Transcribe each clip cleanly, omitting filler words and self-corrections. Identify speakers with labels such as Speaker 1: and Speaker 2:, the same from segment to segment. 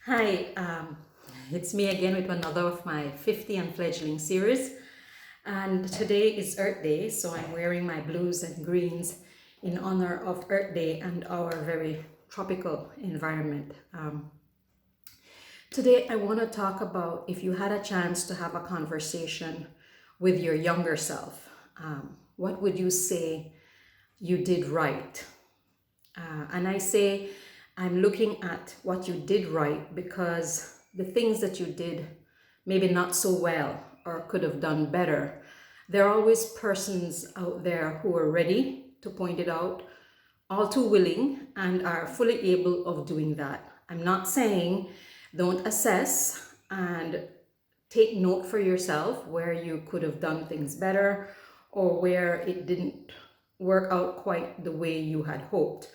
Speaker 1: Hi, it's me again with another of my 50 and fledgling series. And today is Earth Day, so I'm wearing my blues and greens in honor of Earth Day and our very tropical environment. Today, I want to talk about if you had a chance to have a conversation with your younger self, what would you say you did right? And I say I'm looking at what you did right because the things that you did maybe not so well or could have done better, there are always persons out there who are ready to point it out, all too willing and are fully able of doing that. I'm not saying don't assess and take note for yourself where you could have done things better or where it didn't work out quite the way you had hoped.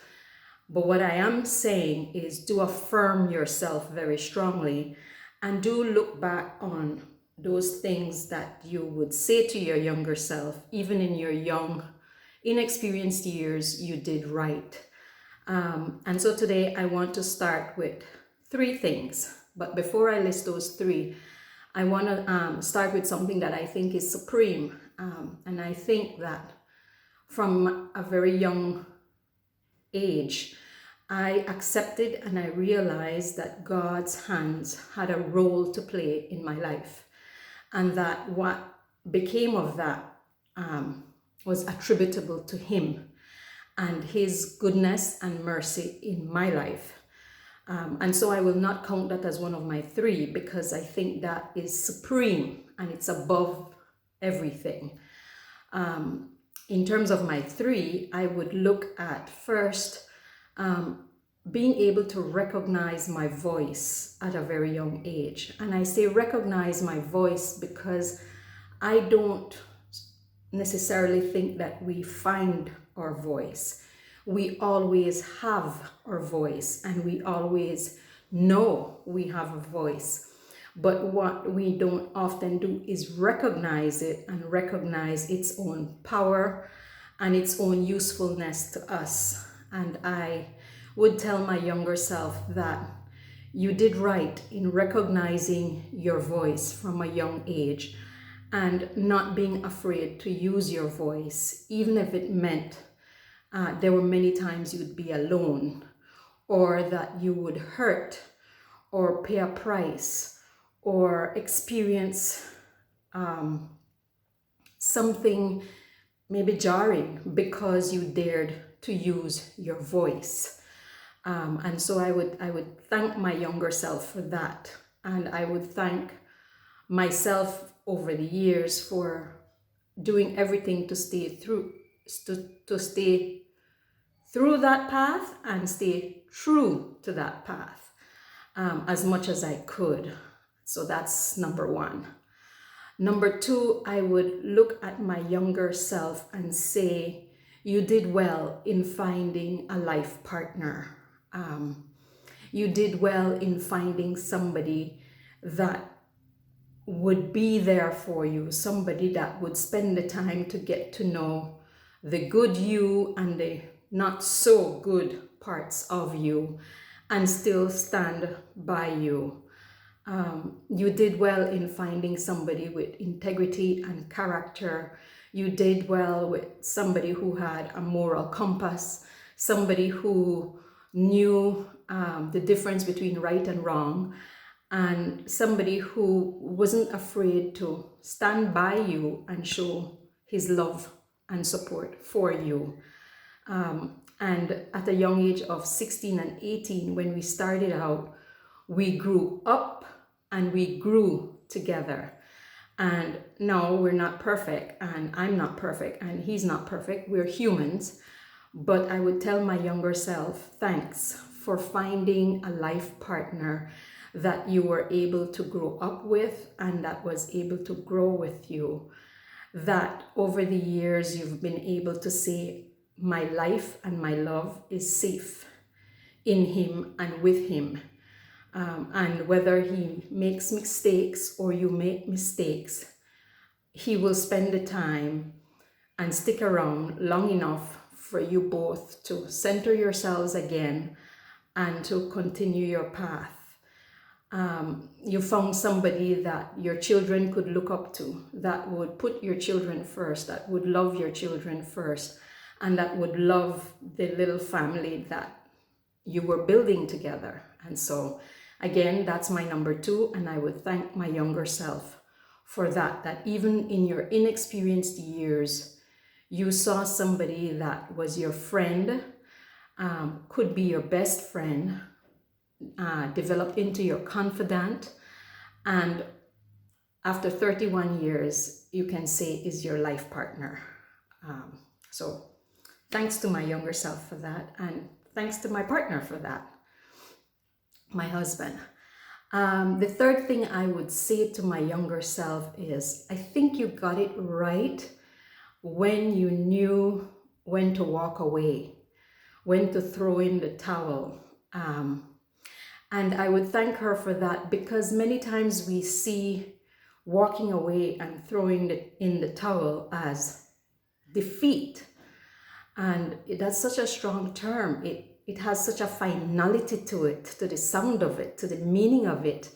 Speaker 1: But what I am saying is do affirm yourself very strongly and do look back on those things that you would say to your younger self, even in your young, inexperienced years, you did right. And so today I want to start with three things. But before I list those three, I want to start with something that I think is supreme. And I think that from a very young age, I accepted and I realized that God's hands had a role to play in my life, and that what became of that was attributable to Him and His goodness and mercy in my life. And so I will not count that as one of my three because I think that is supreme and it's above everything. In terms of my three, I would look at first being able to recognize my voice at a very young age. And I say recognize my voice because I don't necessarily think that we find our voice. We always have our voice and we always know we have a voice. But what we don't often do is recognize it and recognize its own power and its own usefulness to us. And I would tell my younger self that you did right in recognizing your voice from a young age and not being afraid to use your voice, even if it meant there were many times you'd be alone or that you would hurt or pay a price or experience something maybe jarring because you dared to use your voice. And so I would thank my younger self for that. And I would thank myself over the years for doing everything to stay through, to stay through that path and stay true to that path as much as I could. So that's number one. Number two, I would look at my younger self and say, you did well in finding a life partner. You did well in finding somebody that would be there for you, somebody that would spend the time to get to know the good you and the not so good parts of you and still stand by you. You did well in finding somebody with integrity and character. You did well with somebody who had a moral compass, somebody who knew the difference between right and wrong, and somebody who wasn't afraid to stand by you and show his love and support for you. And at a young age of 16 and 18, when we started out, we grew up and we grew together. And no, we're not perfect, and I'm not perfect, and he's not perfect. We're humans. But I would tell my younger self, thanks for finding a life partner that you were able to grow up with and that was able to grow with you. That over the years you've been able to say, my life and my love is safe in him and with him. And whether he makes mistakes or you make mistakes, he will spend the time and stick around long enough for you both to center yourselves again and to continue your path. You found somebody that your children could look up to, that would put your children first, that would love your children first, and that would love the little family that you were building together. And so again, that's my number 2, and I would thank my younger self for that even in your inexperienced years, you saw somebody that was your friend, could be your best friend, developed into your confidant, and after 31 years, you can say is your life partner. So thanks to my younger self for that, and thanks to my partner for that, my husband. The third thing I would say to my younger self is, I think you got it right when you knew when to walk away, when to throw in the towel. And I would thank her for that, because many times we see walking away and throwing in the towel as defeat. And that's such a strong term. It has such a finality to it, to the sound of it, to the meaning of it,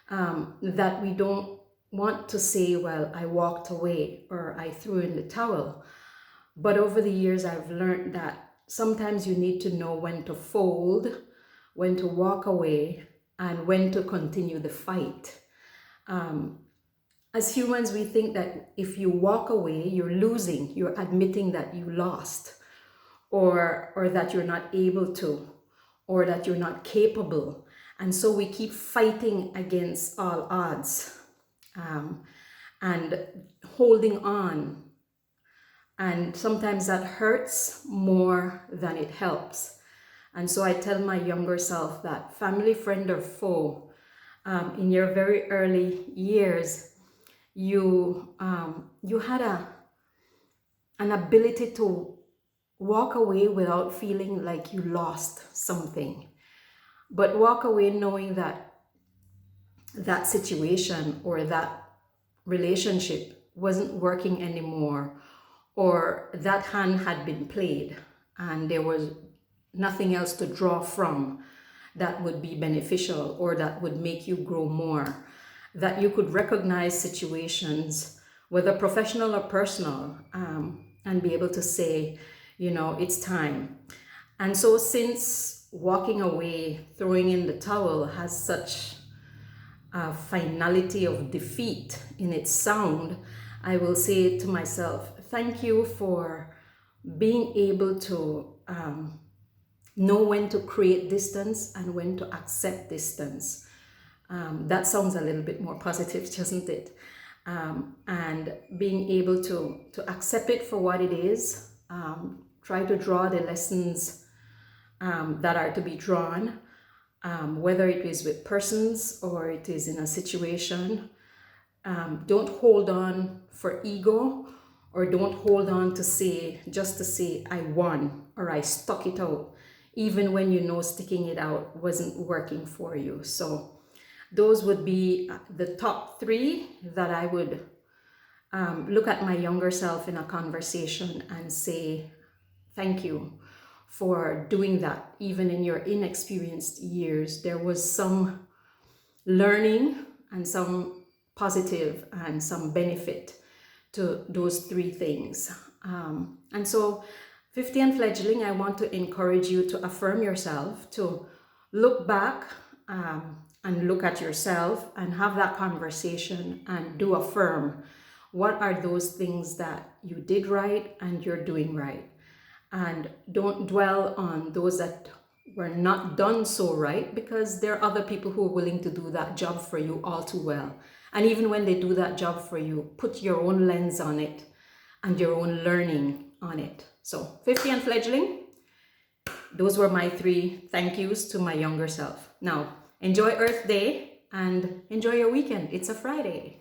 Speaker 1: that we don't want to say, well, I walked away or I threw in the towel. But over the years, I've learned that sometimes you need to know when to fold, when to walk away, and when to continue the fight. As humans, we think that if you walk away, you're losing, you're admitting that you lost, or that you're not able to, or that you're not capable. And so we keep fighting against all odds, and holding on. And sometimes that hurts more than it helps. And so I tell my younger self that family, friend, or foe, in your very early years, you had an ability to walk away without feeling like you lost something, but walk away knowing that that situation or that relationship wasn't working anymore, or that hand had been played and there was nothing else to draw from that would be beneficial or that would make you grow more. That you could recognize situations, whether professional or personal, and be able to say, it's time. And so since walking away, throwing in the towel has such a finality of defeat in its sound, I will say to myself, thank you for being able to know when to create distance and when to accept distance. That sounds a little bit more positive, doesn't it? And being able to accept it for what it is, try to draw the lessons that are to be drawn, whether it is with persons or it is in a situation. Don't hold on for ego, or don't hold on to say, just to say I won or I stuck it out, even when you know sticking it out wasn't working for you. So those would be the top 3 that I would look at my younger self in a conversation and say, thank you for doing that. Even in your inexperienced years, there was some learning and some positive and some benefit to those 3 things. And so 50 and fledgling, I want to encourage you to affirm yourself, to look back and look at yourself and have that conversation and do affirm what are those things that you did right and you're doing right. And don't dwell on those that were not done so right, because there are other people who are willing to do that job for you all too well. And even when they do that job for you, put your own lens on it and your own learning on it. So 50 and fledgling, those were my 3 thank yous to my younger self. Now, enjoy Earth Day and enjoy your weekend. It's a Friday.